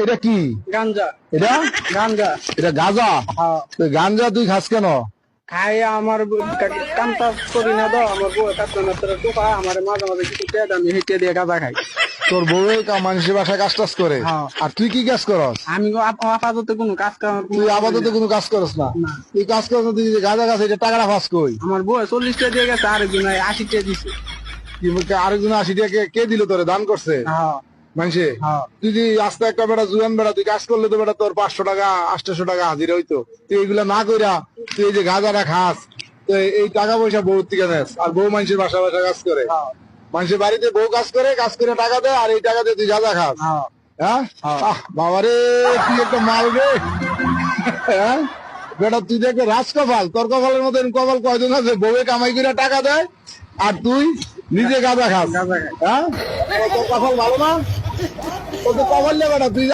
এটা কি? গাঞ্জা। এটা গাঞ্জা। এটা গাঁজা? হ্যাঁ। গাঞ্জা তুই খাস কেন? খাই আমার কাম কাজ করি না তো, আমার বউ কাজ না তোর টুকা আমার মাঝে মাঝে কিছু টেদ আমি হেঁটে দিয়ে গাঁজা খাই। তোর বউ মানুষের বাসায় কাজ টাজ করে? হ্যাঁ। আর তুই কি কাজ করস? আমি আপাতত কোনো কাজ কাম তুই আপাতত কোনো কাজ করস না? না। তুই কাজ করস না, তুই যে গাঁজা খাস, এটা টাকাটা ফাঁস কই? আমার বউ 40টা দিয়ে গেছে, আরেকজন 80টা দিছে। আরেকজন 80 টাকা কে দিল তোরে? দান করছে হ্যাঁ। মানুষে? হ্যাঁ। তুই যদি আস্তে একটা বেটা জুয়ান বেটা, তুই কাজ করলে তো বেটা তোর 500 টাকা 800 টাকা হাজিরা হইতো। তুই এইগুলা না কইরা তুই এই যে গাঁজাটা খাস, তো এই টাকা পয়সা বউ থেকে নেস। আর বউ মানুষের বাসা বাসা কাজ করে, মানুষের বাড়িতে বউ কাজ করে টাকা দেয়, আর এই টাকা দিয়ে তুই গাঁজা খাস। হ্যাঁ? বাবারে তুই একটা মাল রে। হ্যাঁ বেটা, তুই দেখবে রাজ কপাল, তোর কপালের মতো কপাল কয়জন আছে? বউয়ে কামাই করে টাকা দেয় আর তুই নিজে গাঁজা খাস। হ্যাঁ, তোর কপাল ভালো না? তোর তো কপাল নেবে না, তুই